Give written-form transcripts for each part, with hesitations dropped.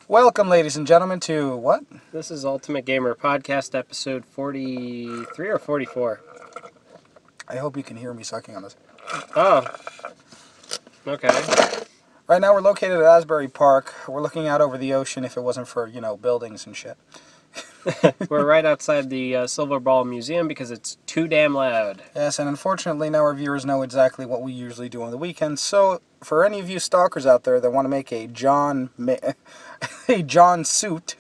Welcome, ladies and gentlemen, to what? This is Ultimate Gamer Podcast, episode 43 or 44. I hope you can hear me sucking on this. Oh, okay. Right now we're located at Asbury Park. We're looking out over the ocean if it wasn't for, buildings and shit. We're right outside the Silver Ball Museum because it's too damn loud. Yes, and unfortunately now our viewers know exactly what we usually do on the weekends. So, for any of you stalkers out there that want to make a John suit,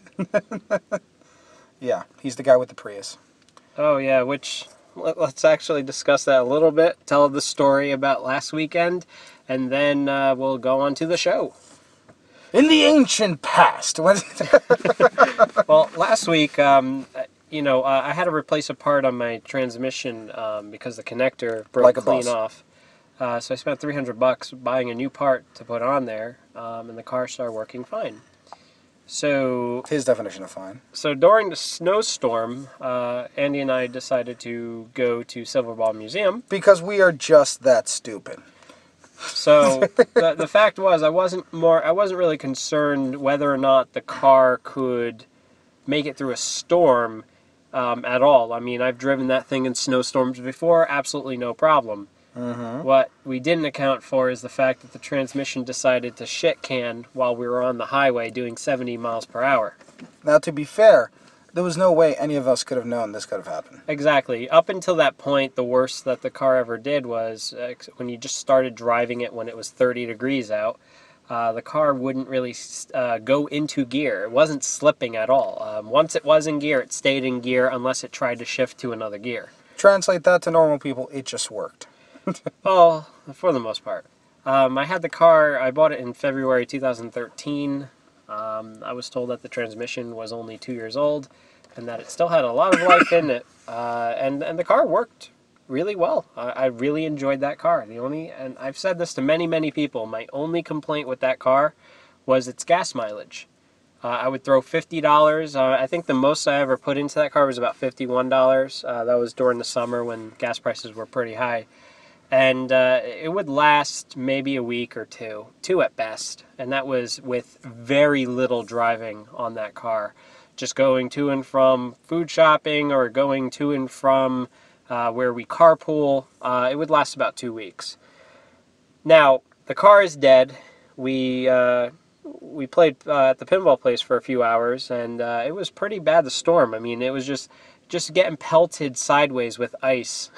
yeah, he's the guy with the Prius. Oh, yeah, let's actually discuss that a little bit. Tell the story about last weekend, and then we'll go on to the show. In the ancient past. Well, last week, I had to replace a part on my transmission because the connector broke clean off. So I spent $300 buying a new part to put on there, and the car started working fine. So his definition of fine. So during the snowstorm, Andy and I decided to go to Silver Ball Museum because we are just that stupid. So the fact was, I wasn't really concerned whether or not the car could make it through a storm at all. I mean, I've driven that thing in snowstorms before, absolutely no problem. Mm-hmm. What we didn't account for is the fact that the transmission decided to shit can while we were on the highway doing 70 miles per hour. Now, to be fair, there was no way any of us could have known this could have happened. Exactly. Up until that point, the worst that the car ever did was when you just started driving it when it was 30 degrees out, the car wouldn't really go into gear. It wasn't slipping at all. Once it was in gear, it stayed in gear unless it tried to shift to another gear. Translate that to normal people, it just worked. Oh, for the most part. I had the car, I bought it in February 2013. I was told that the transmission was only 2 years old and that it still had a lot of life in it. And the car worked really well. I really enjoyed that car. And I've said this to many, many people, my only complaint with that car was its gas mileage. I would throw $50. I think the most I ever put into that car was about $51. That was during the summer when gas prices were pretty high. And it would last maybe a week or two at best. And that was with very little driving on that car. Just going to and from food shopping or going to and from where we carpool. It would last about 2 weeks. Now, the car is dead. We played at the pinball place for a few hours, and it was pretty bad, the storm. I mean, it was just getting pelted sideways with ice.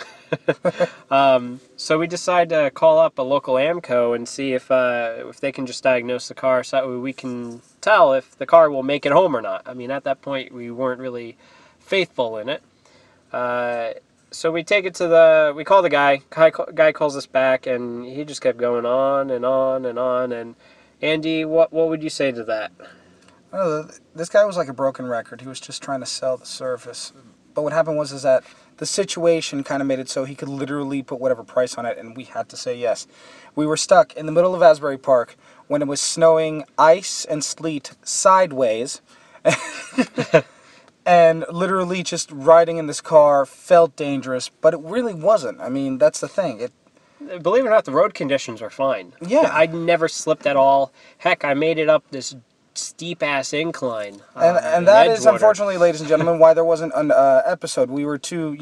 So we decided to call up a local AMCO and see if they can just diagnose the car so that way we can tell if the car will make it home or not. I mean, at that point, we weren't really faithful in it. So we take it to we call the guy. Guy calls us back, and he just kept going on and on and on. And Andy, what would you say to that? This guy was like a broken record. He was just trying to sell the service. But what happened was that the situation kind of made it so he could literally put whatever price on it, and we had to say yes. We were stuck in the middle of Asbury Park when it was snowing ice and sleet sideways, and literally just riding in this car felt dangerous, but it really wasn't. I mean, that's the thing. Believe it or not, the road conditions are fine. Yeah. I never slipped at all. Heck, I made it up this steep-ass incline. And that is, unfortunately, ladies and gentlemen, why there wasn't an episode. We were too,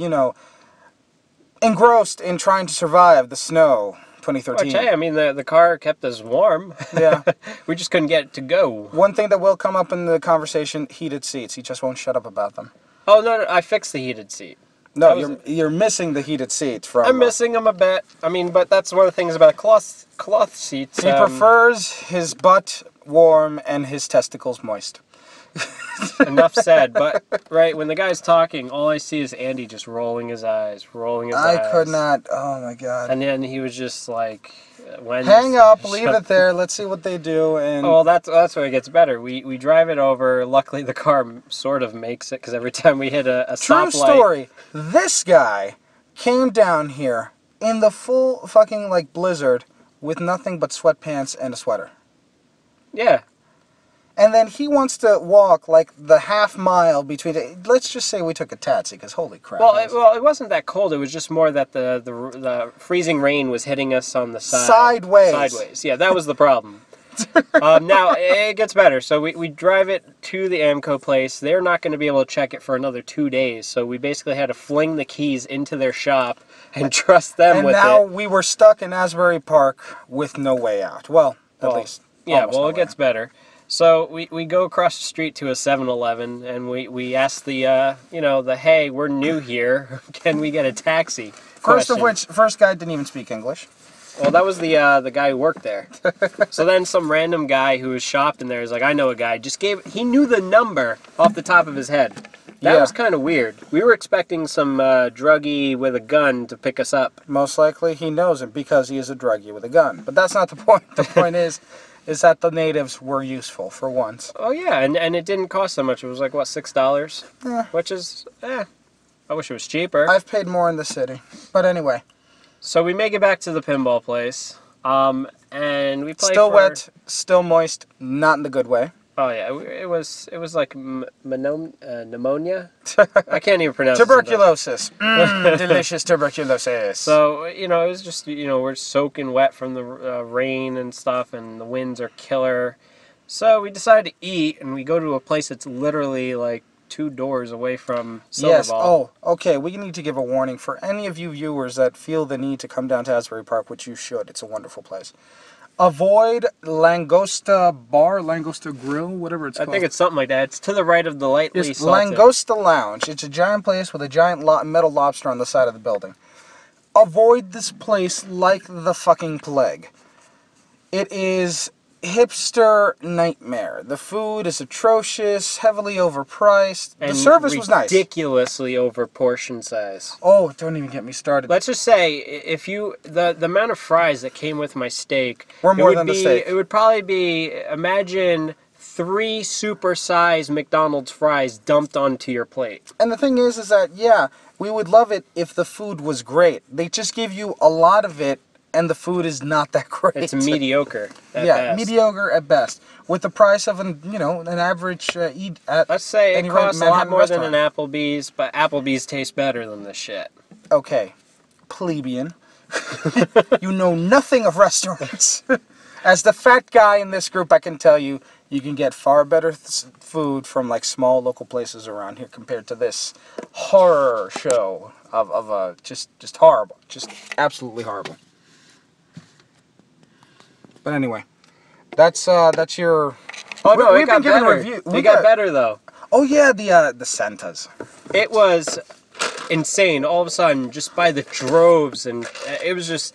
engrossed in trying to survive the snow 2013. Well, I tell you, I mean, the car kept us warm. Yeah. We just couldn't get it to go. One thing that will come up in the conversation, heated seats. He just won't shut up about them. Oh, no, I fixed the heated seat. No, you're missing the heated seats. I'm missing them a bit. I mean, but that's one of the things about cloth seats. He prefers his butt warm and his testicles moist. Enough said. But, right, when the guy's talking, all I see is Andy just rolling his eyes. I could not. Oh, my God. And then he was just like... Hang up, leave it there, let's see what they do. And well, that's where it gets better. We drive it over. Luckily, the car sort of makes it, because every time we hit a stoplight... True story. This guy came down here in the full fucking, blizzard with nothing but sweatpants and a sweater. Yeah. And then he wants to walk the half mile between. Let's just say we took a taxi, because holy crap. Well, it wasn't that cold. It was just more that the freezing rain was hitting us on the side. Sideways. Sideways. Yeah, that was the problem. Now, it gets better. So we drive it to the Amco place. They're not going to be able to check it for another 2 days. So we basically had to fling the keys into their shop and trust them And with now it. we were stuck in Asbury Park with no way out. Well, at least. Yeah, almost well, no it way gets out. better. So we go across the street to a 7-Eleven, and we ask the hey, we're new here. Can we get a taxi? First of Question. which, first guy didn't even speak English. Well, that was the guy who worked there. So then some random guy who was shopped in there is like, I know a guy. He knew the number off the top of his head. That Yeah. was kind of weird. We were expecting some druggie with a gun to pick us up. Most likely he knows it because he is a druggie with a gun. But that's not the point. The point is that the natives were useful for once. Oh yeah, and it didn't cost so much. It was like, what, $6? Eh. Which is, I wish it was cheaper. I've paid more in the city. But anyway. So we make it back to the pinball place, and we play Still for... wet, still moist, not in the good way. Oh yeah, it was like pneumonia. I can't even pronounce it Tuberculosis. Delicious tuberculosis. So it was just we're soaking wet from the rain and stuff, and the winds are killer. So we decide to eat, and we go to a place that's literally like 2 doors away from Silverball. Yes. Oh, okay. We need to give a warning for any of you viewers that feel the need to come down to Asbury Park, which you should. It's a wonderful place. Avoid Langosta Bar, Langosta Grill, whatever it's I called. think it's something like that. It's to the right of the lightly It's salted. Langosta Lounge. It's a giant place with a giant metal lobster on the side of the building. Avoid this place like the fucking plague. It is hipster nightmare. The food is atrocious, heavily overpriced. And the service was nice. ridiculously over portion size. Oh, don't even get me started. Let's just say, if the amount of fries that came with my steak, Were more than the steak. It would probably be, imagine 3 super-sized McDonald's fries dumped onto your plate. And the thing is that, yeah, we would love it if the food was great. They just give you a lot of it, and the food is not that great. It's mediocre at yeah, best. mediocre at best. With the price of an average eat at Let's say it any costs a lot Manhattan more restaurant. than an Applebee's, but Applebee's tastes better than this shit. Okay, plebeian. You know nothing of restaurants. As the fat guy in this group, I can tell you, you can get far better food from like small local places around here compared to this horror show of just horrible, just absolutely horrible. But anyway, that's your. Oh no, We've it got been giving better. review- It got better though. Oh yeah, the Santas. It was insane. All of a sudden, just by the droves, and it was just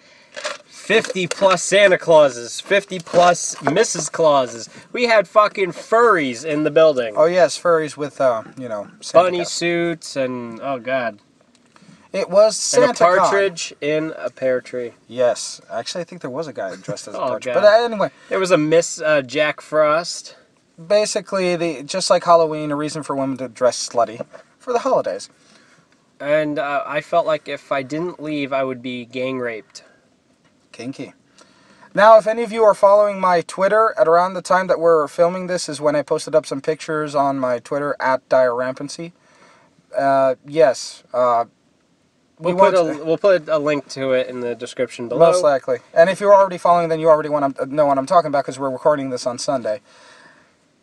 50 plus Santa Clauses, 50 plus Mrs. Clauses. We had fucking furries in the building. Oh yes, furries with Santa Bunny caps. suits and oh god. It was Santa And a partridge in a pear tree. Yes, actually, I think there was a guy dressed as a Oh, partridge. God. But anyway, There was a Miss Jack Frost. basically, just like Halloween, a reason for women to dress slutty for the holidays. And I felt like if I didn't leave, I would be gang raped. Kinky. Now, if any of you are following my Twitter, at around the time that we're filming this is when I posted up some pictures on my Twitter at Dire Rampancy. Yes. We'll put a link to it in the description below. Most likely. And if you're already following, then you already know what I'm talking about because we're recording this on Sunday.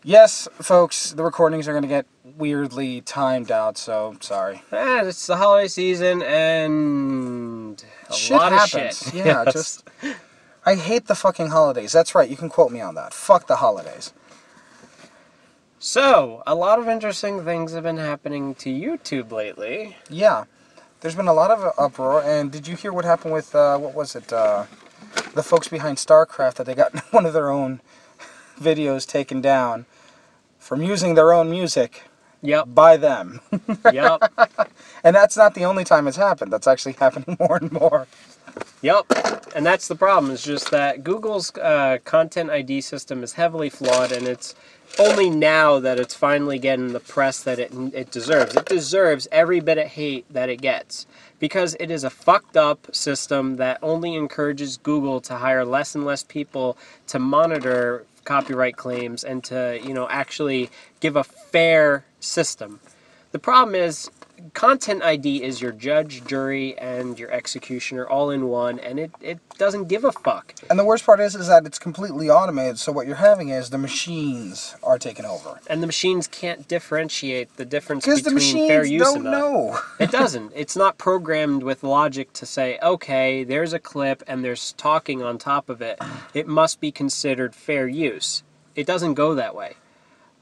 Yes, folks, the recordings are going to get weirdly timed out, so sorry. It's the holiday season and a lot of shit. Yeah, Yes. just... I hate the fucking holidays. That's right, you can quote me on that. Fuck the holidays. So, a lot of interesting things have been happening to YouTube lately. Yeah. There's been a lot of uproar, and did you hear what happened with, what was it, the folks behind StarCraft, that they got one of their own videos taken down from using their own music Yep. by them. Yep. And that's not the only time it's happened. That's actually happening more and more. Yep. And that's the problem. It's just that Google's content ID system is heavily flawed, and it's only now that it's finally getting the press that it deserves. It deserves every bit of hate that it gets because it is a fucked up system that only encourages Google to hire less and less people to monitor copyright claims and to, actually give a fair system. The problem is content ID is your judge, jury, and your executioner all in one, and it doesn't give a fuck. And the worst part is that it's completely automated, so what you're having is the machines are taking over. And the machines can't differentiate the difference Because the between fair machines use don't and not. know. It doesn't. It's not programmed with logic to say, okay, there's a clip and there's talking on top of it. It must be considered fair use. It doesn't go that way.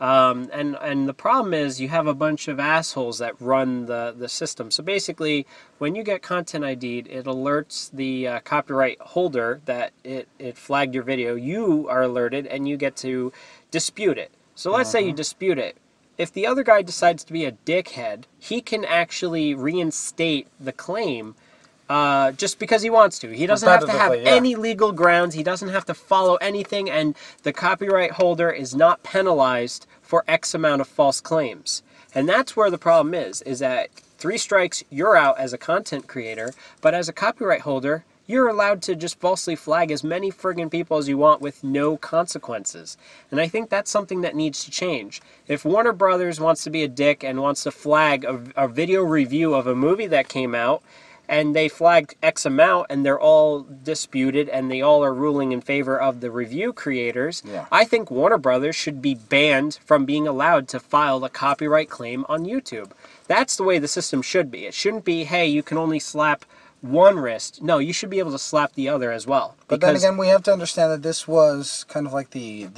And the problem is you have a bunch of assholes that run the system. So basically, when you get content ID'd, it alerts the copyright holder that it flagged your video. You are alerted, and you get to dispute it. So let's say you dispute it. If the other guy decides to be a dickhead, he can actually reinstate the claim just because he wants to. He doesn't have to have any legal grounds. He doesn't have to follow anything, and the copyright holder is not penalized for X amount of false claims. And that's where the problem is that 3 strikes, you're out as a content creator, but as a copyright holder, you're allowed to just falsely flag as many friggin' people as you want with no consequences. And I think that's something that needs to change. If Warner Brothers wants to be a dick and wants to flag a video review of a movie that came out, and they flagged X amount, and they're all disputed, and they all are ruling in favor of the review creators, I think Warner Brothers should be banned from being allowed to file a copyright claim on YouTube. That's the way the system should be. It shouldn't be, hey, you can only slap one wrist. No, you should be able to slap the other as well. But then again, we have to understand that this was kind of like the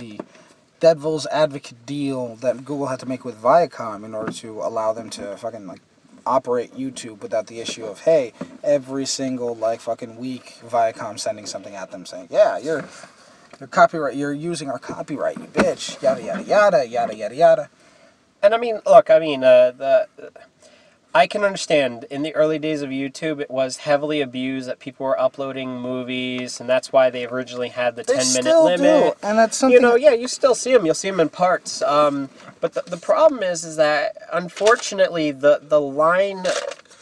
devil's advocate deal that Google had to make with Viacom in order to allow them to fucking like operate YouTube without the issue of, hey, every single like fucking week Viacom sending something at them saying, yeah, you're you're using our copyright, you bitch, yada yada yada yada yada yada. And I mean, look, I can understand in the early days of YouTube it was heavily abused, that people were uploading movies, and that's why they originally had the 10-minute limit. Do, and that's something. You still see them. You'll see them in parts. But the problem is that unfortunately the line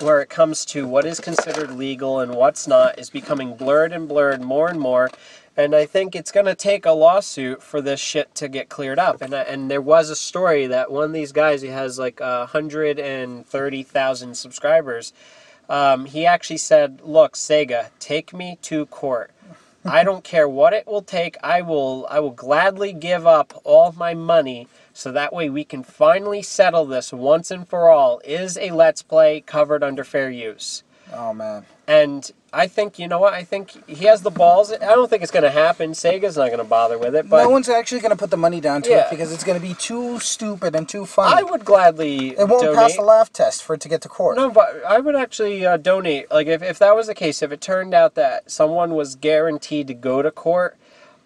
where it comes to what is considered legal and what's not is becoming blurred and blurred more and more. And I think it's going to take a lawsuit for this shit to get cleared up. And there was a story that one of these guys, he has like 130,000 subscribers. He actually said, look, Sega, take me to court. I don't care what it will take. I will gladly give up all my money so that way we can finally settle this once and for all. Is a Let's Play covered under fair use? Oh, man. And I think, you know what, I think he has the balls. I don't think it's going to happen. Sega's not going to bother with it. But no one's actually going to put the money down to it because it's going to be too stupid and too funny. I would gladly It won't pass the laugh test for it to get to court. No, but I would actually donate. Like, if that was the case, if it turned out that someone was guaranteed to go to court,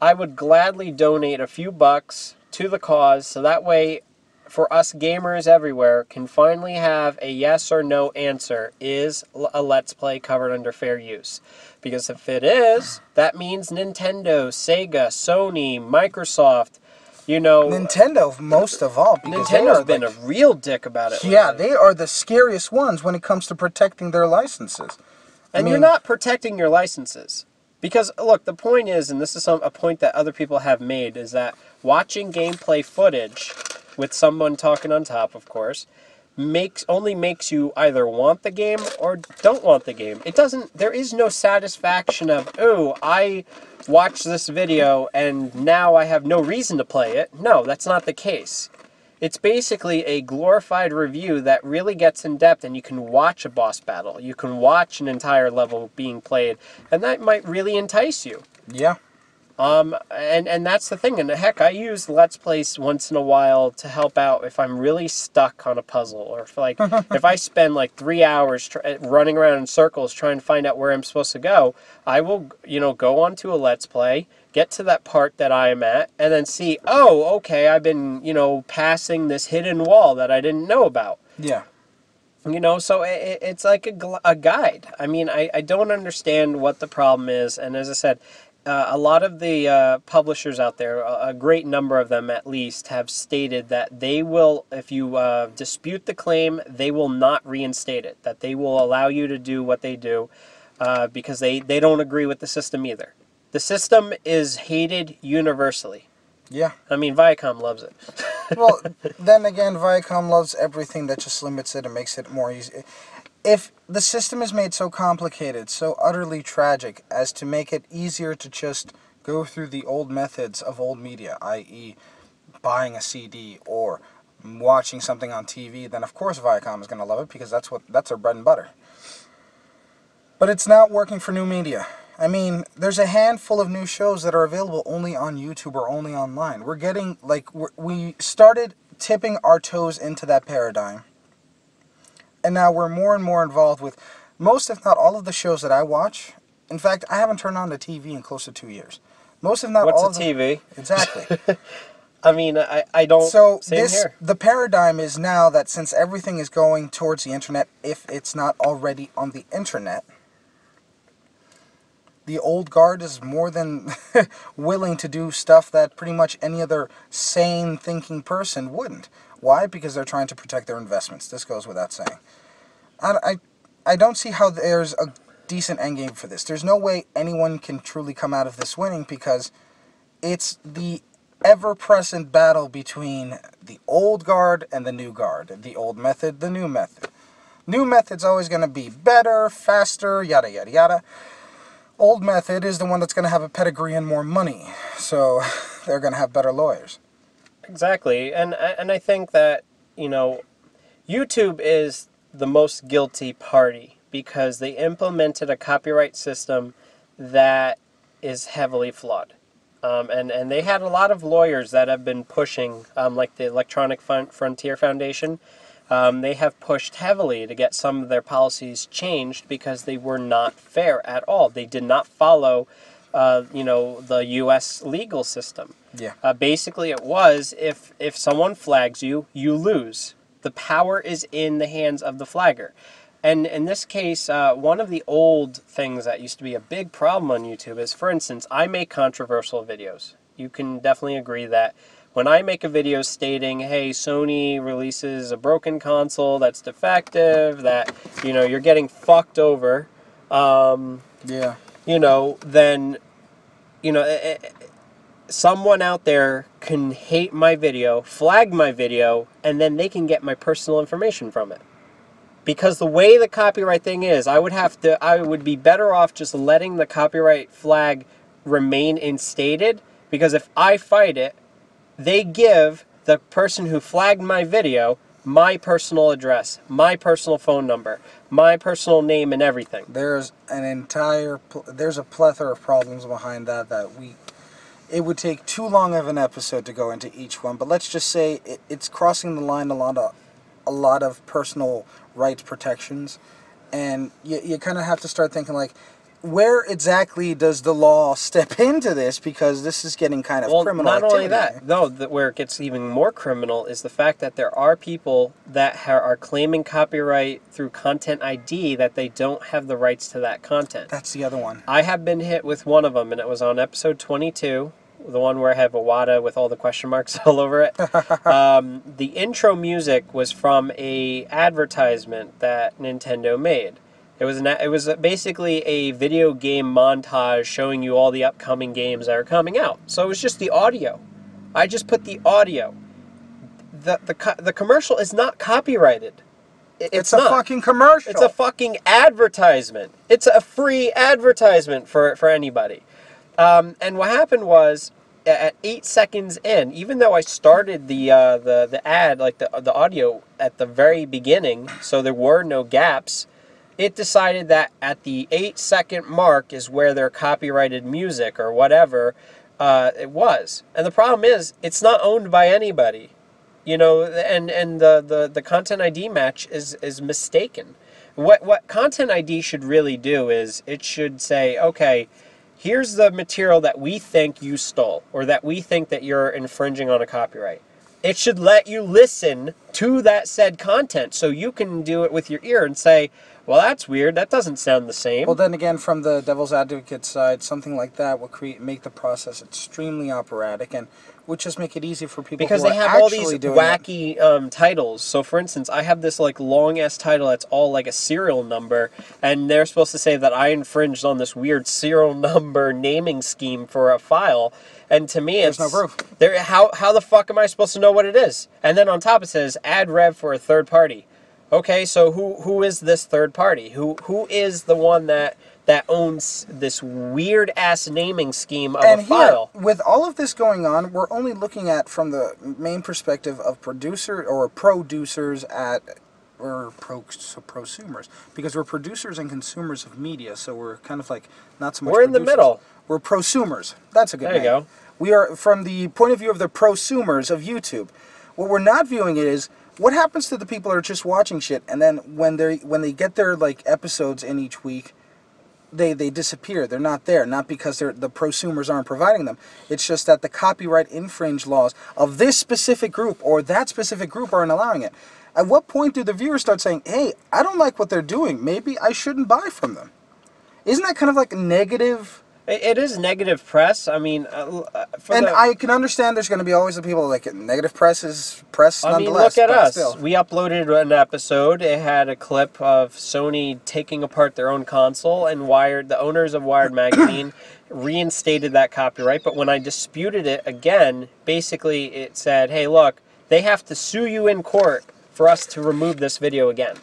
I would gladly donate a few bucks to the cause, so that way for us gamers everywhere can finally have a yes or no answer. Is a Let's Play covered under fair use? Because if it is, that means Nintendo, Sega, Sony, Microsoft, Nintendo most of all. Nintendo's been a real dick about it. Yeah, they are the scariest ones when it comes to protecting their licenses. And you're not protecting your licenses. Because, look, the point is, and this is a point that other people have made, is that watching gameplay footage with someone talking on top, of course, only makes you either want the game or don't want the game. There is no satisfaction of, oh, I watched this video and now I have no reason to play it. No, that's not the case. It's basically a glorified review that really gets in depth, and you can watch a boss battle. You can watch an entire level being played, and that might really entice you. Yeah. And that's the thing. And heck, I use Let's Plays once in a while to help out if I'm really stuck on a puzzle, or if I spend like 3 hours running around in circles trying to find out where I'm supposed to go. I will, go onto a Let's Play, get to that part that I am at, and then see, oh, okay, I've been, passing this hidden wall that I didn't know about. Yeah. So it's like a guide. I mean, I don't understand what the problem is, and as I said, a lot of the publishers out there, a great number of them at least, have stated that they will, if you dispute the claim, they will not reinstate it, that they will allow you to do what they do because they don't agree with the system either. The system is hated universally. Yeah. I mean, Viacom loves it. Well, then again, Viacom loves everything that just limits it and makes it more easy. If the system is made so complicated, so utterly tragic, as to make it easier to just go through the old methods of old media, i.e., buying a CD or watching something on TV, then of course Viacom is going to love it because that's their bread and butter. But it's not working for new media. I mean, there's a handful of new shows that are available only on YouTube or only online. We're getting, we started tipping our toes into that paradigm. And now we're more and more involved with most, if not all, of the shows that I watch. In fact, I haven't turned on the TV in close to 2 years. Most, if not all, What's a TV? Exactly. I mean, I don't. So Same here. the paradigm is now that since everything is going towards the internet, if it's not already on the internet, the old guard is more than willing to do stuff that pretty much any other sane thinking person wouldn't. Why? Because they're trying to protect their investments. This goes without saying. I don't see how there's a decent endgame for this. There's no way anyone can truly come out of this winning because it's the ever-present battle between the old guard and the new guard. The old method, the new method. New method's always going to be better, faster, yada yada yada. Old method is the one that's going to have a pedigree and more money. So they're going to have better lawyers. Exactly, and I think that, you know, YouTube is the most guilty party because they implemented a copyright system that is heavily flawed. And they had a lot of lawyers that have been pushing, like the Electronic Frontier Foundation. They have pushed heavily to get some of their policies changed because they were not fair at all. They did not follow, the U.S. legal system. Yeah. Basically, it was if someone flags you, you lose. The power is in the hands of the flagger. And in this case, one of the old things that used to be a big problem on YouTube is, for instance, I make controversial videos. You can definitely agree that when I make a video stating, hey, Sony releases a broken console that's defective, that, you're getting fucked over, Yeah. then, someone out there can hate my video, flag my video, and then they can get my personal information from it. Because the way the copyright thing is, I would be better off just letting the copyright flag remain instated, because if I fight it, they give the person who flagged my video my personal address, my personal phone number, my personal name, and everything. There's there's a plethora of problems behind that it would take too long of an episode to go into each one, but let's just say it's crossing the line a lot of personal rights protections, and you kind of have to start thinking, like, where exactly does the law step into this, because this is getting kind of criminal not activity. only that, though, where it gets even more criminal is the fact that there are people that are claiming copyright through Content ID that they don't have the rights to that content. That's the other one. I have been hit with one of them, and it was on episode 22, the one where I have Iwata with all the question marks all over it. The intro music was from a advertisement that Nintendo made. It was basically a video game montage showing you all the upcoming games that are coming out. So it was just the audio. I just put the audio. The commercial is not copyrighted. It's a fucking commercial. It's a fucking advertisement. It's a free advertisement for anybody. And what happened was, at 8 seconds in, even though I started the ad, like the audio at the very beginning, so there were no gaps, it decided that at the 8-second mark is where their copyrighted music or whatever it was. And the problem is, it's not owned by anybody, and the Content ID match is mistaken. What Content ID should really do is it should say, okay, here's the material that we think you stole, or that we think that you're infringing on a copyright. It should let you listen to that said content, so you can do it with your ear and say, well, that's weird, that doesn't sound the same. Well, then again, from the devil's advocate side, something like that would make the process extremely operatic, and would just make it easy for people because who they are have all actually these doing wacky titles. So, for instance, I have this like long ass title that's all like a serial number, and they're supposed to say that I infringed on this weird serial number naming scheme for a file. And to me, There's no proof. How the fuck am I supposed to know what it is? And then on top it says ad rev for a third party. Okay, so who is this third party? Who is the one that owns this weird ass naming scheme of a file? Here, with all of this going on, we're only looking at from the main perspective of producer or producers at or prosumers, because we're producers and consumers of media, so we're kind of like not so much. We're in the middle. We're prosumers. That's a good name. There you go. We are from the point of view of the prosumers of YouTube. What we're not viewing is what happens to the people that are just watching shit, and then when they get their like episodes in each week, they disappear. They're not there. Not because the prosumers aren't providing them. It's just that the copyright infringe laws of this specific group or that specific group aren't allowing it. At what point do the viewers start saying, hey, I don't like what they're doing. Maybe I shouldn't buy from them? Isn't that kind of like negative? It is negative press. I mean, I can understand there's going to be always the people like negative press is press nonetheless. I mean, look at us. Still. We uploaded an episode. It had a clip of Sony taking apart their own console, and the owners of Wired Magazine reinstated that copyright. But when I disputed it again, basically it said, hey, look, they have to sue you in court for us to remove this video again.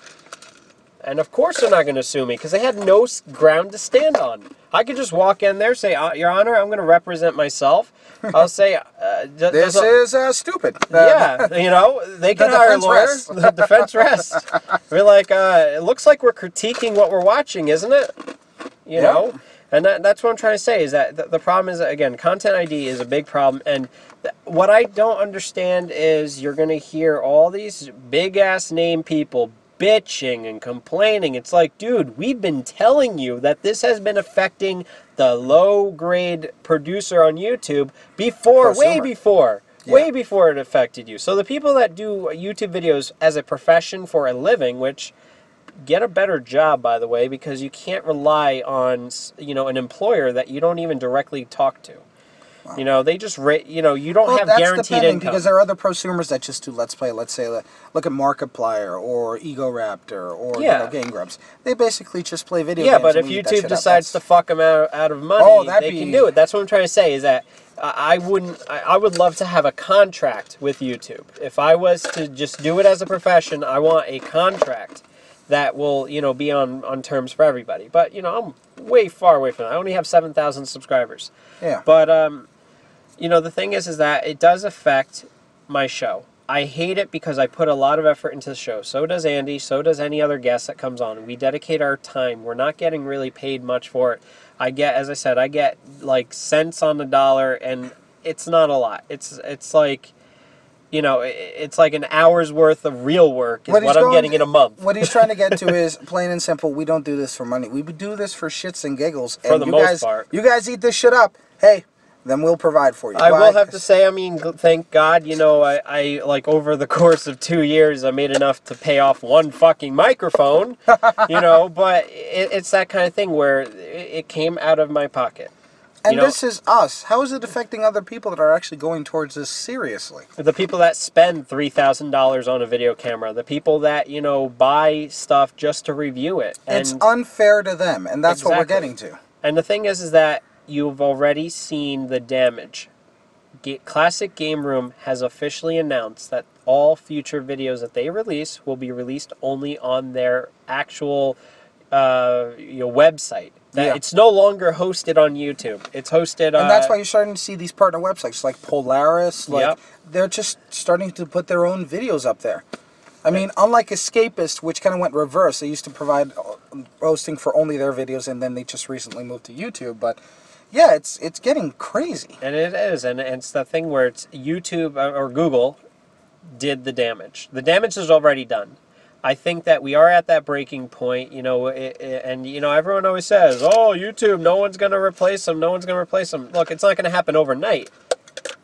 And of course they're not going to sue me because they had no ground to stand on. I could just walk in there, say, Your Honor, I'm going to represent myself. I'll say, this is stupid. Yeah, they can hire lawyers. The defense rests. We're like, it looks like we're critiquing what we're watching, isn't it? You know? And that's what I'm trying to say is that the problem is, again, content ID is a big problem. And what I don't understand is you're going to hear all these big-ass name people bitching and complaining. It's like, dude, we've been telling you that this has been affecting the low-grade producer on YouTube before, way before it affected you. So the people that do YouTube videos as a profession for a living, which get a better job, by the way, because you can't rely on, an employer that you don't even directly talk to. Wow. They just you don't have guaranteed income. Because there are other prosumers that just do Let's Play. Let's say, look at Markiplier or Ego Raptor or Game Grumps. They basically just play video games. Yeah, but if YouTube decides to fuck them out of money, they can do it. That's what I'm trying to say is that I would love to have a contract with YouTube. If I was to just do it as a profession, I want a contract that will, be on terms for everybody. But, I'm way far away from that. I only have 7,000 subscribers. Yeah. But, the thing is that it does affect my show. I hate it because I put a lot of effort into the show. So does Andy. So does any other guest that comes on. We dedicate our time. We're not getting really paid much for it. As I said, I get like cents on the dollar, and it's not a lot. It's like... it's like an hour's worth of real work is what I'm getting in a month. What he's trying to get to is, plain and simple, we don't do this for money. We do this for shits and giggles. For the most part. You guys eat this shit up. Hey, then we'll provide for you. I will have to say, thank God, I like over the course of 2 years, I made enough to pay off one fucking microphone, but it's that kind of thing where it came out of my pocket. And this is us. How is it affecting other people that are actually going towards this seriously? The people that spend $3,000 on a video camera, the people that, buy stuff just to review it. And it's unfair to them, and that's what we're getting to. And the thing is that you've already seen the damage. Classic Game Room has officially announced that all future videos that they release will be released only on their actual website. It's no longer hosted on YouTube. It's hosted and that's why you're starting to see these partner websites like Polaris. They're just starting to put their own videos up there. I mean, unlike Escapist, which kind of went reverse. They used to provide hosting for only their videos, and then they just recently moved to YouTube. But yeah, it's getting crazy. And it is, and it's the thing where it's YouTube or Google did the damage. The damage is already done. I think that we are at that breaking point, and everyone always says, oh, YouTube, no one's going to replace them, no one's going to replace them. Look, it's not going to happen overnight.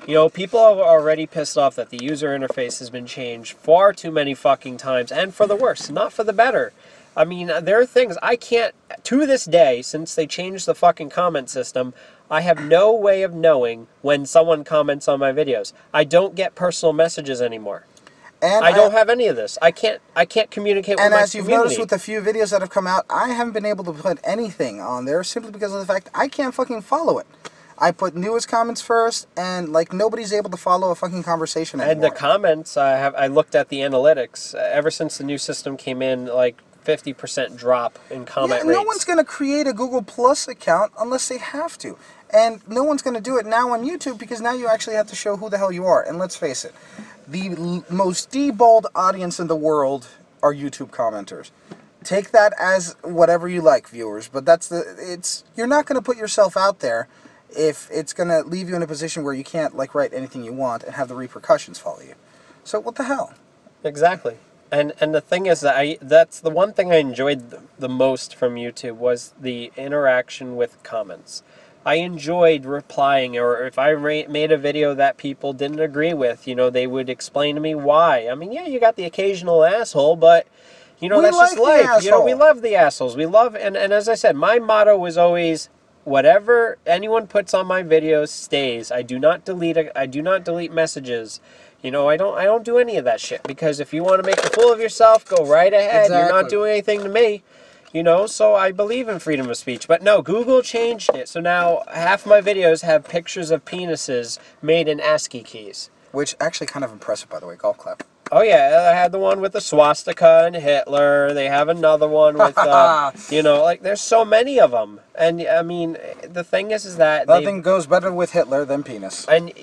People are already pissed off that the user interface has been changed far too many fucking times, and for the worse, not for the better. I mean, there are things I can't, to this day, since they changed the fucking comment system, I have no way of knowing when someone comments on my videos. I don't get personal messages anymore. And I don't have any of this. I can't communicate with my community. And as you've noticed with the few videos that have come out, I haven't been able to put anything on there simply because of the fact I can't fucking follow it. I put newest comments first, and like nobody's able to follow a fucking conversation anymore. And the comments, I looked at the analytics. Ever since the new system came in, like 50% drop in comment no rates. one's going to create a Google Plus account unless they have to. And no one's going to do it now on YouTube because now you actually have to show who the hell you are. And let's face it, the most deballed audience in the world are YouTube commenters. Take that as whatever you like, viewers. But you're not going to put yourself out there if it's going to leave you in a position where you can't like write anything you want and have the repercussions follow you. So what the hell? Exactly. And the thing is that that's the one thing I enjoyed the most from YouTube was the interaction with comments. I enjoyed replying, or if I made a video that people didn't agree with, they would explain to me why. I mean, yeah, you got the occasional asshole, but that's just life. We love the assholes. We love, and as I said, my motto was always, whatever anyone puts on my videos stays. I do not delete messages. I don't do any of that shit, because if you want to make a fool of yourself, go right ahead. Exactly. You're not doing anything to me. So I believe in freedom of speech. But no, Google changed it. So now half my videos have pictures of penises made in ASCII keys. Which actually kind of impressive, by the way. Golf clap. Oh yeah, I had the one with the swastika and Hitler. They have another one with, there's so many of them. And I mean, the thing is that nothing goes better with Hitler than penis. And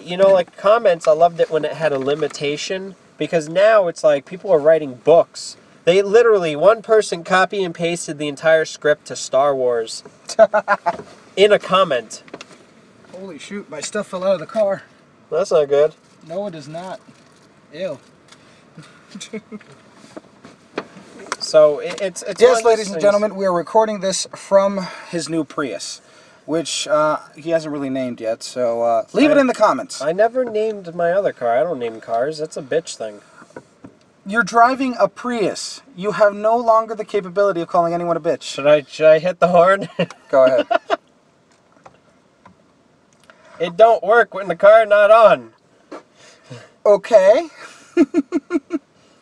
comments, I loved it when it had a limitation, because now it's like people are writing books. They literally, one person copy and pasted the entire script to Star Wars in a comment. Holy shoot, my stuff fell out of the car. That's not good. No, it is not. Ew. So it's yes, ladies and gentlemen, we are recording this from his new Prius, which he hasn't really named yet, so leave it in the comments. I never named my other car. I don't name cars. That's a bitch thing. You're driving a Prius. You have no longer the capability of calling anyone a bitch. Should I hit the horn? Go ahead. It don't work when the car not on. Okay.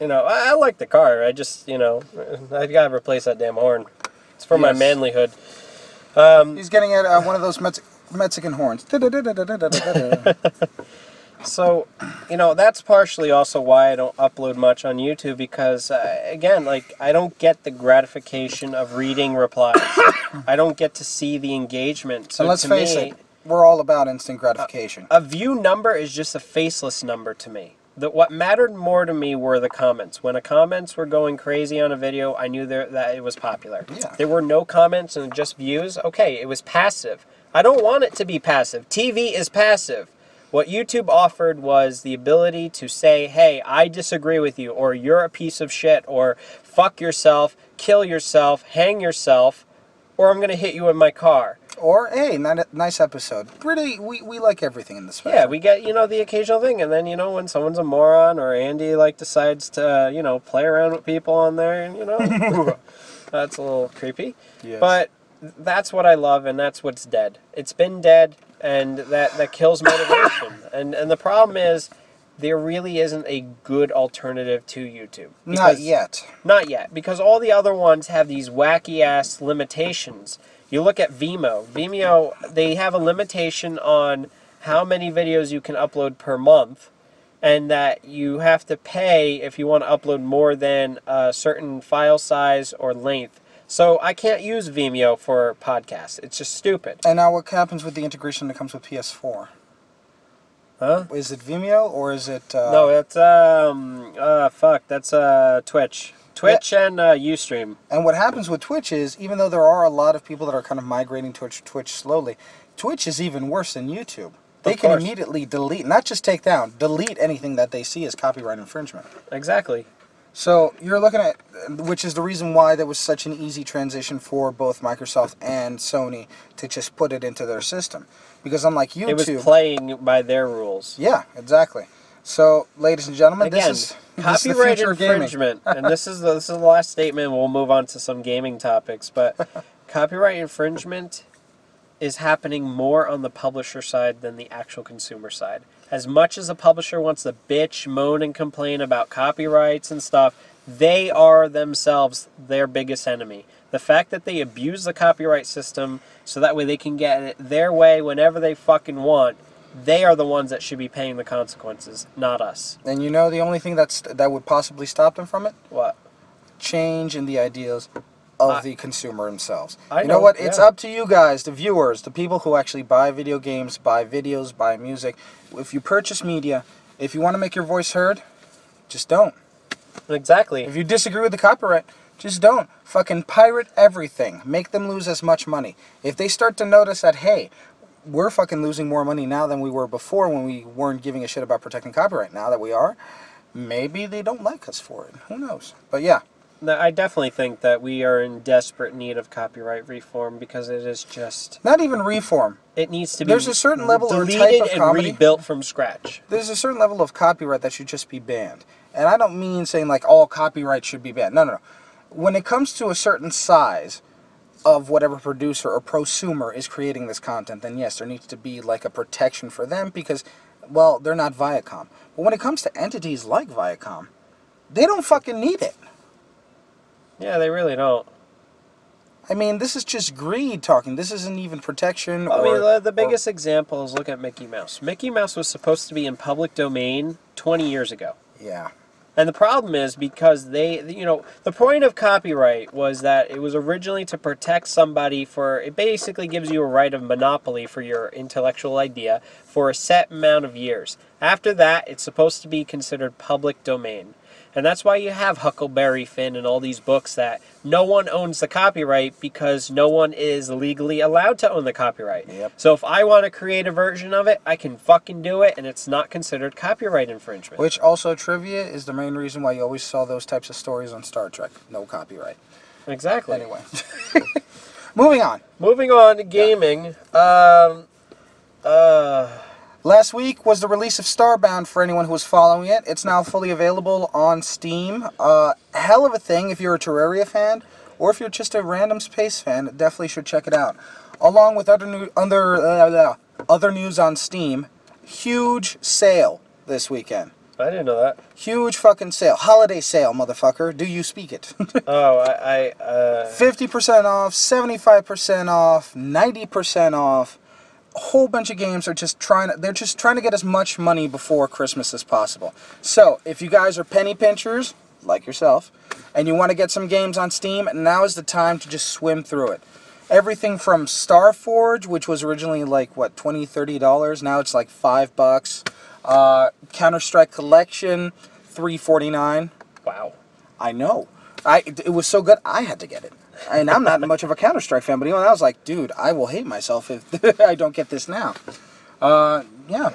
I like the car. I just, I gotta replace that damn horn. It's for my manlyhood. He's getting at one of those Mexican horns. So, that's partially also why I don't upload much on YouTube, because, again, I don't get the gratification of reading replies. I don't get to see the engagement. So and let's face it, we're all about instant gratification. A view number is just a faceless number to me. What mattered more to me were the comments. When the comments were going crazy on a video, I knew that it was popular. Yeah. There were no comments and just views. Okay, it was passive. I don't want it to be passive. TV is passive. What YouTube offered was the ability to say, hey, I disagree with you, or you're a piece of shit, or fuck yourself, kill yourself, hang yourself, or I'm going to hit you with my car. Or, hey, nice episode. Really, we like everything in this spectrum. Yeah, we get, the occasional thing, and then, when someone's a moron, or Andy, decides to, play around with people on there, and, that's a little creepy. Yes. But that's what I love, and that's what's dead. It's been dead, and that kills motivation. and the problem is, there really isn't a good alternative to YouTube. Not yet. Not yet, because all the other ones have these wacky-ass limitations. You look at Vimeo. Vimeo, they have a limitation on how many videos you can upload per month, and that you have to pay if you want to upload more than a certain file size or length. So I can't use Vimeo for podcasts. It's just stupid. And now what happens with the integration that comes with PS4? Huh? Is it Vimeo or is it... No, it's, that's Twitch. Twitch and Ustream. And what happens with Twitch is, even though there are a lot of people that are kind of migrating towards Twitch slowly, Twitch is even worse than YouTube. They can immediately delete, not just take down, delete anything that they see as copyright infringement. Exactly. So you're looking at, which is the reason why there was such an easy transition for both Microsoft and Sony to just put it into their system. Because unlike YouTube... It was playing by their rules. Yeah, exactly. So, ladies and gentlemen, again, this is copyright the future infringement. And this is the last statement. We'll move on to some gaming topics. But copyright infringement is happening more on the publisher side than the actual consumer side. As much as a publisher wants to bitch, moan, and complain about copyrights and stuff, they are themselves their biggest enemy. The fact that they abuse the copyright system so that way they can get it their way whenever they fucking want, they are the ones that should be paying the consequences, not us. And you know the only thing that would possibly stop them from it? What? Change in the ideals of the consumer themselves. I You know know, what? It's yeah. up to you guys, the viewers, the people who actually buy video games, buy videos, buy music. If you purchase media, if you want to make your voice heard, just don't. Exactly. If you disagree with the copyright, just don't. Fucking pirate everything. Make them lose as much money. If they start to notice that, hey, we're fucking losing more money now than we were before when we weren't giving a shit about protecting copyright, now that we are, maybe they don't like us for it. Who knows? But yeah. I definitely think that we are in desperate need of copyright reform because it is just... Not even reform. It needs to be There's a certain level or deleted type of and comedy. rebuilt from scratch. There's a certain level of copyright that should just be banned. And I don't mean saying like all copyright should be banned. No, no, no. When it comes to a certain size of whatever producer or prosumer is creating this content, then yes, there needs to be like a protection for them because, well, they're not Viacom. But when it comes to entities like Viacom, they don't fucking need it. Yeah, they really don't. I mean, this is just greed talking. This isn't even protection or... I mean, the biggest example is look at Mickey Mouse. Mickey Mouse was supposed to be in public domain 20 years ago. Yeah. And the problem is because the point of copyright was that it was originally to protect somebody for, it basically gives you a right of monopoly for your intellectual idea for a set amount of years. After that, it's supposed to be considered public domain. And that's why you have Huckleberry Finn and all these books that no one owns the copyright because no one is legally allowed to own the copyright. Yep. So if I want to create a version of it, I can fucking do it and it's not considered copyright infringement. Which also, trivia is the main reason why you always saw those types of stories on Star Trek. No copyright. Exactly. Anyway. Moving on. Moving on to gaming. Last week was the release of Starbound for anyone who was following it. It's now fully available on Steam. Hell of a thing if you're a Terraria fan, or if you're just a random space fan, definitely should check it out. Along with other news on Steam, huge sale this weekend. I didn't know that. Huge fucking sale. Holiday sale, motherfucker. Do you speak it? 50% off, 75% off, 90% off. A whole bunch of games are just trying to get as much money before Christmas as possible. So, if you guys are penny pinchers, like yourself, and you want to get some games on Steam, now is the time to just swim through it. Everything from Starforge, which was originally like, what, $20, $30, now it's like $5. Counter-Strike Collection, $3.49. Wow. I know. It was so good, I had to get it. And I'm not much of a Counter-Strike fan, but even I was like, dude, I will hate myself if I don't get this now. Yeah.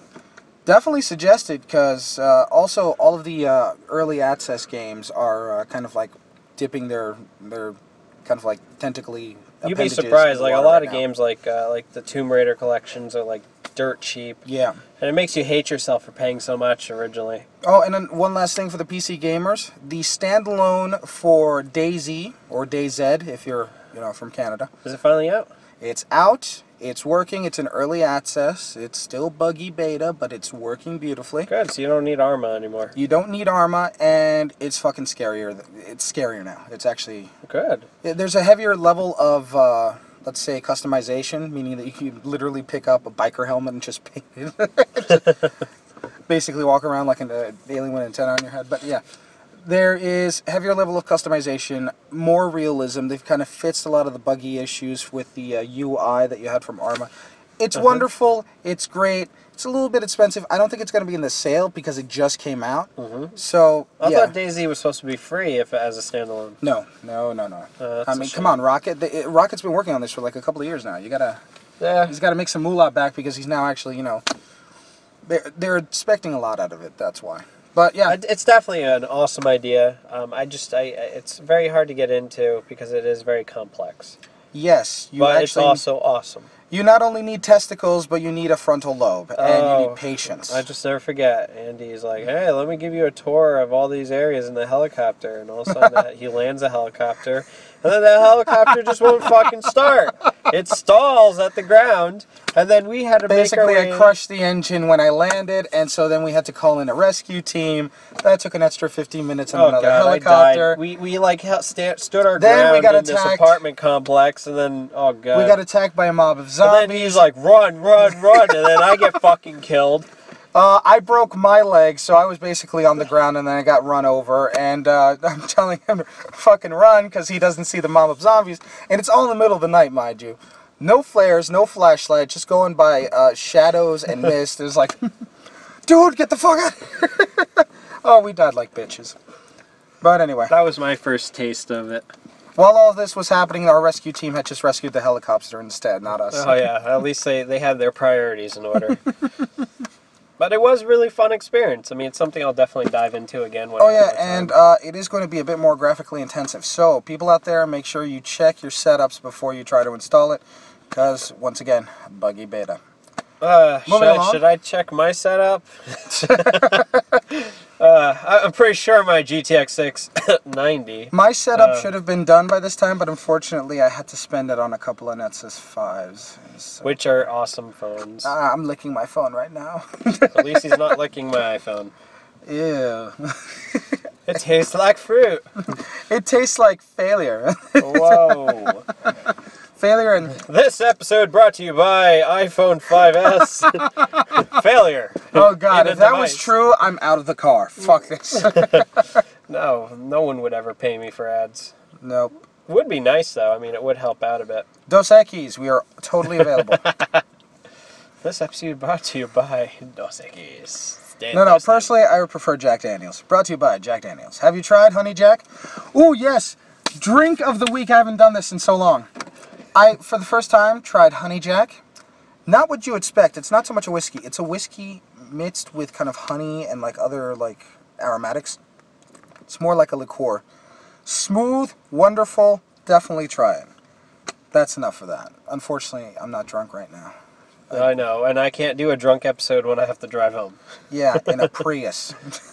Definitely suggest it, because also all of the early access games are kind of like dipping their kind of like tentacly You'd be appendages in surprised, the like a water lot right of now. games like the Tomb Raider collections are like dirt cheap. Yeah. And it makes you hate yourself for paying so much originally. Oh, and then one last thing for the PC gamers. The standalone for DayZ, or DayZ if you're, from Canada. Is it finally out? It's out. It's working. It's in early access. It's still buggy beta, but it's working beautifully. Good, so you don't need Arma anymore. You don't need Arma, and it's fucking scarier. It's scarier now. It's actually... Good. There's a heavier level of, let's say, customization, meaning that you can literally pick up a biker helmet and just paint it. Basically walk around like an alien with an antenna on your head. But yeah, there is heavier level of customization, more realism. They've kind of fixed a lot of the buggy issues with the UI that you had from Arma. It's wonderful. It's great. It's a little bit expensive. I don't think it's going to be in the sale because it just came out. So, I yeah. thought DayZ was supposed to be free as a standalone. No. I mean, come on, Rocket. Rocket's been working on this for like a couple of years now. He's got to make some moolah back because he's now actually, they're expecting a lot out of it. That's why. But yeah, It's definitely an awesome idea. It's very hard to get into because it is very complex. yes, But it's also awesome. You not only need testicles, but you need a frontal lobe, and you need patience. I just never forget. Andy's like, hey, let me give you a tour of all these areas in the helicopter. And all of a sudden he lands a helicopter, and then the helicopter just won't fucking start. it stalls at the ground, and then we had to Basically, make our way I crushed the engine when I landed, and so then we had to call in a rescue team. That took an extra 15 minutes and another helicopter. I died. We like stood our Then we ground got in this attacked. apartment complex, and then oh god, We got attacked by a mob of and zombies. then he's like, run, run, run, and then I get fucking killed. I broke my leg, so I was basically on the ground, and then I got run over. And I'm telling him to fucking run because he doesn't see the mob of zombies. And it's all in the middle of the night, mind you. No flares, no flashlight, just going by shadows and mist. It was like, dude, get the fuck out! Oh, we died like bitches. But anyway, That was my first taste of it. while all this was happening, our rescue team had just rescued the helicopter instead, not us. Oh yeah, at least they had their priorities in order. But it was a really fun experience. I mean, it's something I'll definitely dive into again. When Oh I yeah, have and time. it is going to be a bit more graphically intensive. So people out there, make sure you check your setups before you try to install it, because once again, buggy beta. Should I check my setup? I'm pretty sure my GTX 690. My setup should have been done by this time, but unfortunately I had to spend it on a couple of Nexus 5s. So, Which are awesome phones. I'm licking my phone right now. At least he's not licking my iPhone. Ew. It tastes like fruit. It tastes like failure. Whoa. Failure and... This episode brought to you by iPhone 5S. Failure. Oh god, In a if that was device. true, I'm out of the car. Fuck this. No one would ever pay me for ads. Nope. Would be nice though. I mean, it would help out a bit. Dos Equis, we are totally available. This episode brought to you by Dos Equis. No, personally, I would prefer Jack Daniels. Brought to you by Jack Daniels. Have you tried Honey Jack? Ooh, yes. Drink of the week. I haven't done this in so long. I, for the first time, tried Honey Jack. Not what you expect. It's not so much a whiskey. It's a whiskey mixed with kind of honey and like other like aromatics. It's more like a liqueur. Smooth, wonderful. Definitely try it. That's enough for that. Unfortunately, I'm not drunk right now. I know, and I can't do a drunk episode when I have to drive home. Yeah, in a Prius.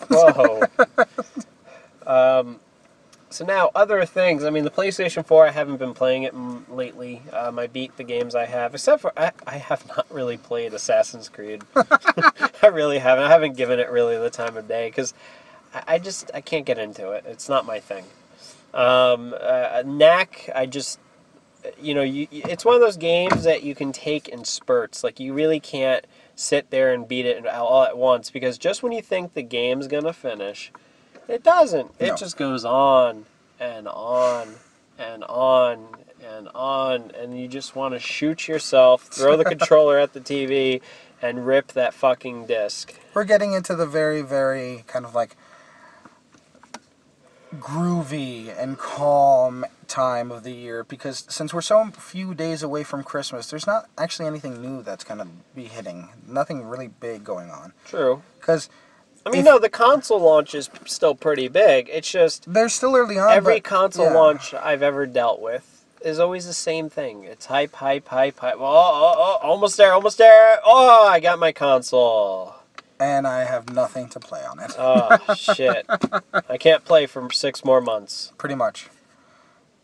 Whoa. So now, other things. I mean, the PlayStation 4, I haven't been playing it lately. I beat the games I have, except for I have not really played Assassin's Creed. I really haven't. I haven't given it really the time of day, because I can't get into it. It's not my thing. Knack, it's one of those games that you can take in spurts. Like, you really can't sit there and beat it all at once, because just when you think the game's gonna finish, it doesn't. It just goes on and on and on and on, and you just want to shoot yourself, throw the controller at the TV, and rip that fucking disc. We're getting into the very, very kind of like groovy and calm time of the year, because since we're so few days away from Christmas, there's not actually anything new that's going to be hitting. Nothing really big going on. True. Because I mean, no, the console launch is still pretty big. It's just they're still early on. every but, console yeah. launch I've ever dealt with is always the same thing. It's hype, hype, hype, hype. Oh, almost there, almost there. Oh, I got my console. And I have nothing to play on it. Oh, shit. I can't play for 6 more months. Pretty much.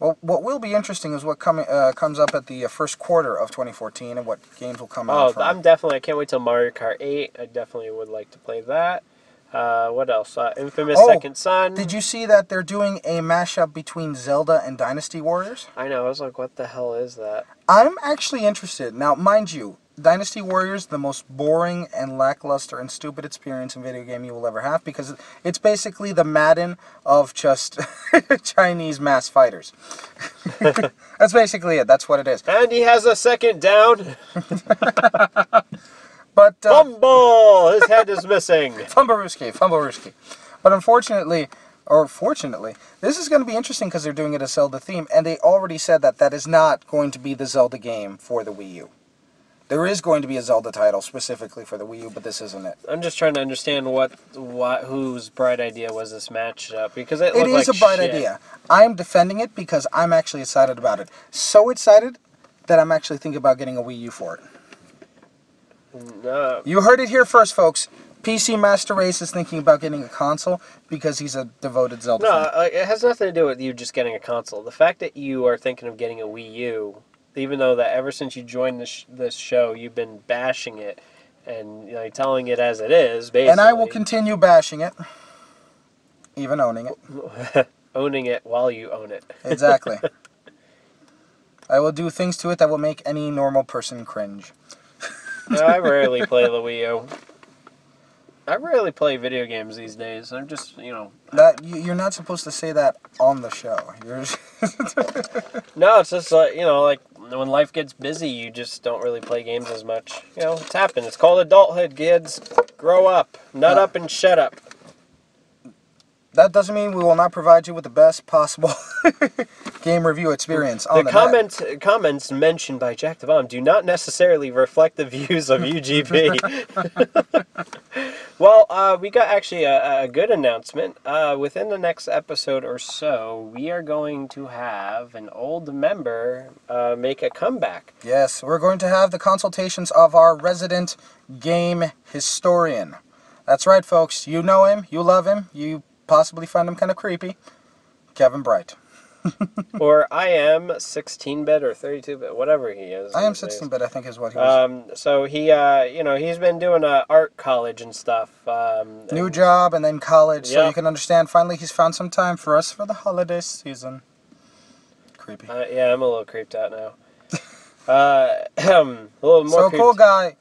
Well, what will be interesting is what comes up at the first quarter of 2014 and what games will come out. Oh, I can't wait till Mario Kart 8. I definitely would like to play that. What else? Infamous Second Son. Did you see that they're doing a mashup between Zelda and Dynasty Warriors? I know, I was like, what the hell is that? I'm actually interested. Now, mind you, Dynasty Warriors, the most boring and lackluster and stupid experience in video game you will ever have, because it's basically the Madden of just Chinese mass fighters. That's basically it. That's what it is. And he has a second down. But Fumble! His head is missing. Fumblerooski. But unfortunately, or fortunately, this is going to be interesting because they're doing it a Zelda theme, and they already said that that is not going to be the Zelda game for the Wii U. There is going to be a Zelda title specifically for the Wii U, but this isn't it. I'm just trying to understand whose bright idea was this matchup, because it It looked is like a bright shit. idea. I'm defending it because I'm actually excited about it. So excited that I'm actually thinking about getting a Wii U for it. No. You heard it here first, folks. PC Master Race is thinking about getting a console because he's a devoted Zelda fan. No, it has nothing to do with you just getting a console. The fact that you are thinking of getting a Wii U even though that ever since you joined this show, you've been bashing it and telling it as it is, basically. And I will continue bashing it, even owning it. Owning it while you own it. Exactly. I will do things to it that will make any normal person cringe. No, I rarely play the Wii U. I rarely play video games these days. I'm just, That you're not supposed to say that on the show. No, it's just like when life gets busy, you just don't really play games as much. It's happened. It's called adulthood, kids. Grow up. Nut up and shut up. That doesn't mean we will not provide you with the best possible game review experience on the net. Comments mentioned by Jack the Bomb do not necessarily reflect the views of UGP. Well, we got actually a good announcement. Within the next episode or so, we are going to have an old member make a comeback. Yes, we're going to have the consultations of our resident game historian. That's right, folks. You know him. You love him. You possibly find him kind of creepy. Kevin Bright. Or I am 16-bit or 32-bit, whatever he is. I am 16-bit, I think is what he was. So he, he's been doing art college and stuff. New job and then college, so Yep. you can understand. Finally, he's found some time for us for the holiday season. Creepy. Yeah, I'm a little creeped out now. A little more So creeped. cool guy.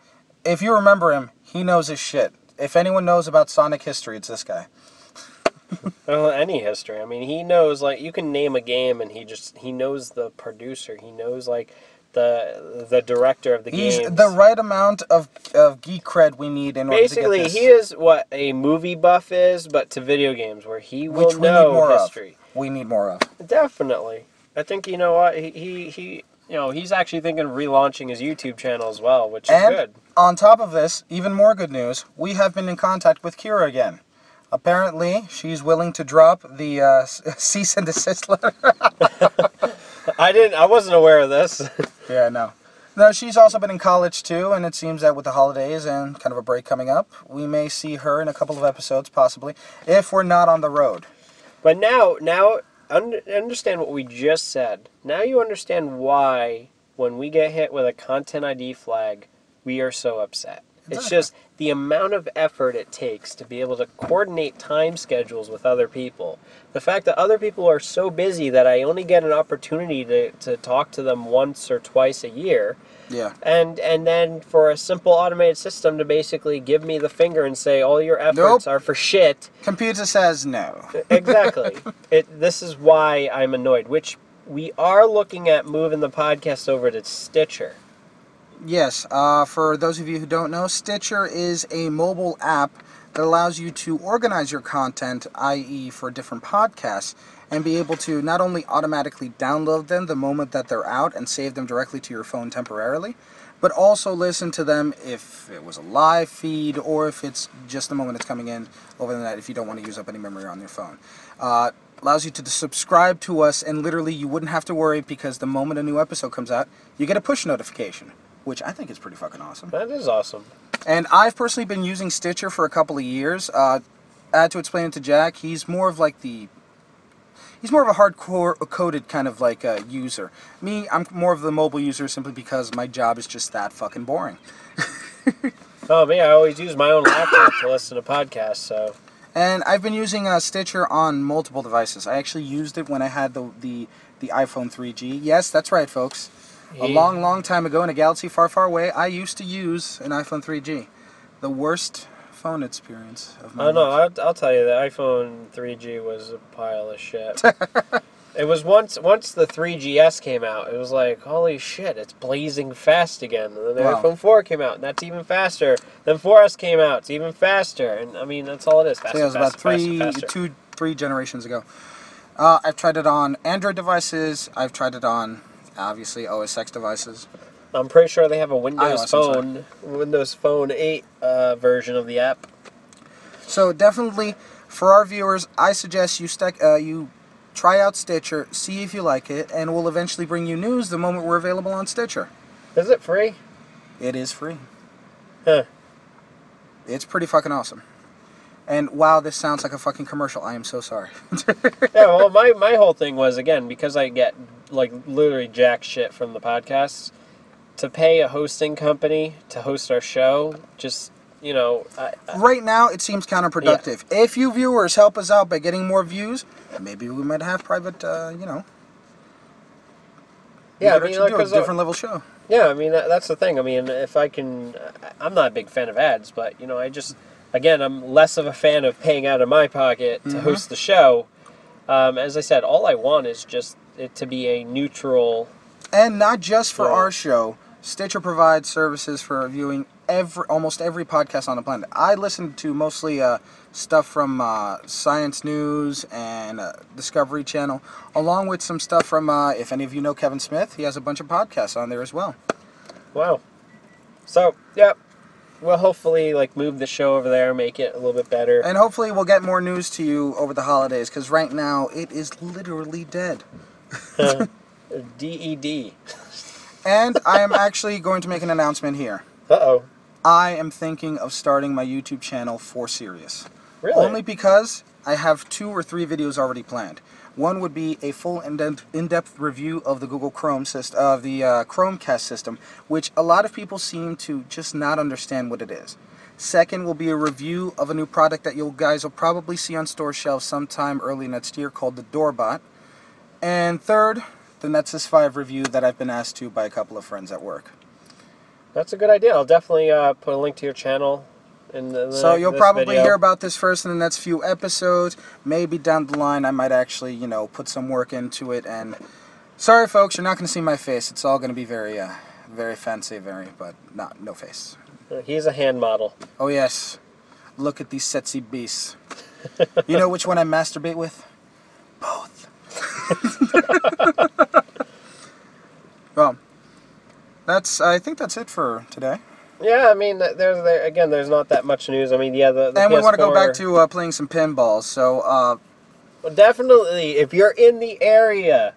If you remember him, he knows his shit. If anyone knows about Sonic history, it's this guy. Well, any history. I mean, he knows, you can name a game and he knows the producer. He knows, the director of the game. He's the right amount of geek cred we need in order to get Basically, this. he is what a movie buff is, but to video games, where he will Which we need know more history. of. We need more of. Definitely. I think, you know what, he he's actually thinking of relaunching his YouTube channel as well, which is And good. on top of this, even more good news, we have been in contact with Kira again. Apparently, she's willing to drop the cease and desist letter. I wasn't aware of this. Yeah, no. No, she's also been in college too, and it seems that with the holidays and kind of a break coming up, we may see her in a couple of episodes, possibly, if we're not on the road. But now, understand what we just said. Now you understand why, when we get hit with a Content ID flag, we are so upset. Exactly. It's just the amount of effort it takes to be able to coordinate time schedules with other people. The fact that other people are so busy that I only get an opportunity to talk to them once or twice a year. Yeah. And then for a simple automated system to basically give me the finger and say, all your efforts are for shit. Computer says no. Exactly. This is why I'm annoyed, which we are looking at moving the podcast over to Stitcher. Yes, for those of you who don't know, Stitcher is a mobile app that allows you to organize your content, i.e. for different podcasts, and be able to not only automatically download them the moment that they're out and save them directly to your phone temporarily, but also listen to them if it was a live feed or if it's just the moment it's coming in over the night if you don't want to use up any memory on your phone. Allows you to subscribe to us, and literally you wouldn't have to worry because the moment a new episode comes out, you get a push notification, which I think is pretty fucking awesome. That is awesome. And I've personally been using Stitcher for a couple of years. I had to explain it to Jack. He's more of a hardcore coded kind of user. Me, I'm more of the mobile user simply because my job is just that fucking boring. Oh, me, I always use my own laptop to listen to podcasts, so... And I've been using Stitcher on multiple devices. I actually used it when I had the iPhone 3G. Yes, that's right, folks. A long, long time ago in a galaxy far, far away, I used to use an iPhone 3G. The worst phone experience of my life. Oh, no, I'll tell you, the iPhone 3G was a pile of shit. It was once the 3GS came out, it was like, holy shit, it's blazing fast again. And then the iPhone 4 came out, and that's even faster. Then 4S came out, it's even faster. And, I mean, that's all it is. Faster, so yeah, it was faster, about three generations ago. I've tried it on Android devices. I've tried it on... obviously, OS X devices. I'm pretty sure they have a Windows iOS, Windows Phone 8 version of the app. So definitely, for our viewers, I suggest you try out Stitcher, see if you like it, and we'll eventually bring you news the moment we're available on Stitcher. Is it free? It is free. Huh. It's pretty fucking awesome. And wow, this sounds like a fucking commercial. I am so sorry. Yeah, well, my whole thing was, again, because I get like literally jack shit from the podcasts. To pay a hosting company to host our show, just, you know, Right now, it seems counterproductive. If you viewers help us out by getting more views, maybe we might have private, we could actually do a different level show. yeah, I mean, that's the thing. I mean, if I can, I'm not a big fan of ads, but, you know, again, I'm less of a fan of paying out of my pocket to host the show. As I said, all I want is just it to be a neutral. And not just for our show. Stitcher provides services for reviewing almost every podcast on the planet. I listen to mostly stuff from Science News and Discovery Channel, along with some stuff from, if any of you know Kevin Smith, he has a bunch of podcasts on there as well. Wow. So, yeah, we'll hopefully move the show over there, make it a little bit better. And hopefully we'll get more news to you over the holidays, because right now it is literally dead. DED. And I am actually going to make an announcement here. Uh-oh. I am thinking of starting my YouTube channel for serious. Really? Only because I have 2 or 3 videos already planned. One would be a full in-depth review of the Google Chrome system, of the Chromecast system, which a lot of people seem to just not understand what it is. Second will be a review of a new product that you guys will probably see on store shelves sometime early next year called the Doorbot. And third, the Nexus 5 review that I've been asked to by a couple of friends at work. That's a good idea. I'll definitely put a link to your channel in the So you'll probably video. hear about this first in the next few episodes. Maybe down the line I might actually, put some work into it. And sorry folks, you're not going to see my face. It's all going to be very, very fancy, but no face. He's a hand model. Oh yes. Look at these sexy beasts. You know which one I masturbate with? Both. Well, I think that's it for today. Yeah, I mean, there's not that much news. I mean, yeah, the and we PS4, want to go back to playing some pinballs. So, well, definitely, if you're in the area,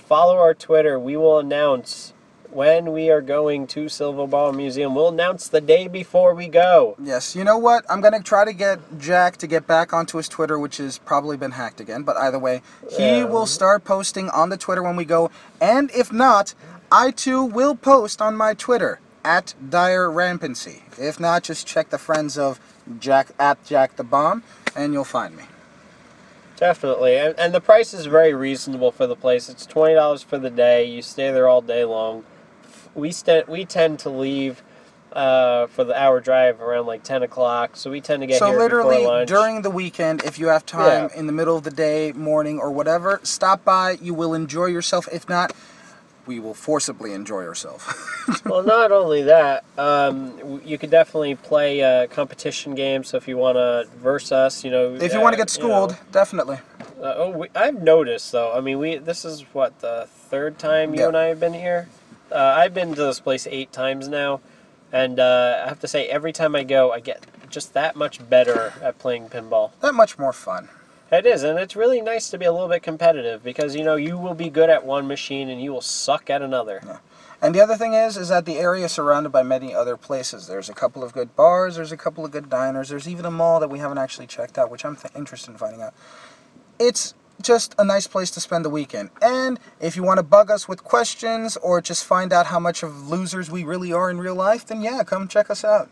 follow our Twitter. We will announce when we are going to Silver Ball Museum. We'll announce the day before we go. Yes, you know what? I'm going to try to get Jack to get back onto his Twitter, which has probably been hacked again. But either way, he will start posting on the Twitter when we go. And if not, I too will post on my Twitter at Dire Rampancy. If not, just check the friends of Jack at JackTheBomb, and you'll find me. Definitely, and the price is very reasonable for the place. It's $20 for the day. You stay there all day long. We tend to leave for the hour drive around 10 o'clock, so we tend to get here before lunch. So literally during the weekend, if you have time in the middle of the day, morning, or whatever, stop by. You will enjoy yourself. If not, we will forcibly enjoy yourself. Well, not only that, you could definitely play competition games. So if you want to verse us, if you want to get schooled, definitely. I've noticed though. I mean, this is what, the 3rd time you and I have been here. I've been to this place 8 times now, and I have to say, every time I go, I get just that much better at playing pinball. That much more fun. It is, and it's really nice to be a little bit competitive because, you will be good at one machine and you will suck at another. Yeah. And the other thing is that the area is surrounded by many other places. There's a couple of good bars, there's a couple of good diners, there's even a mall that we haven't actually checked out, which I'm interested in finding out. It's just a nice place to spend the weekend. And if you want to bug us with questions or just find out how much of losers we really are in real life, then yeah, come check us out.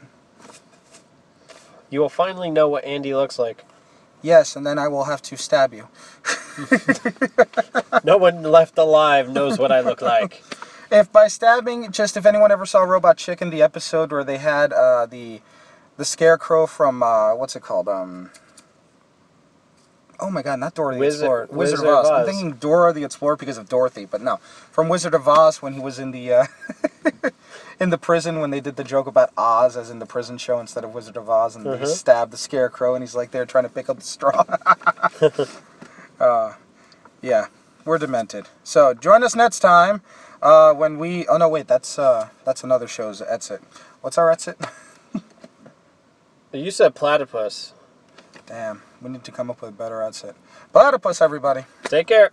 You will finally know what Andy looks like. Yes, and then I will have to stab you. No one left alive knows what I look like. If by stabbing, if anyone ever saw Robot Chicken, the episode where they had the scarecrow from, what's it called? Oh my god, not Dora the Explorer. Wizard of Oz. I'm thinking Dora the Explorer because of Dorothy, but no. From Wizard of Oz when he was in the in the prison when they did the joke about Oz as in the prison show instead of Wizard of Oz, and he stabbed the scarecrow and he's there trying to pick up the straw. Yeah, we're demented. So join us next time when we... Oh no, wait, that's another show's exit. What's our exit? You said platypus. Damn, we need to come up with a better exit. Platypus, everybody. Take care.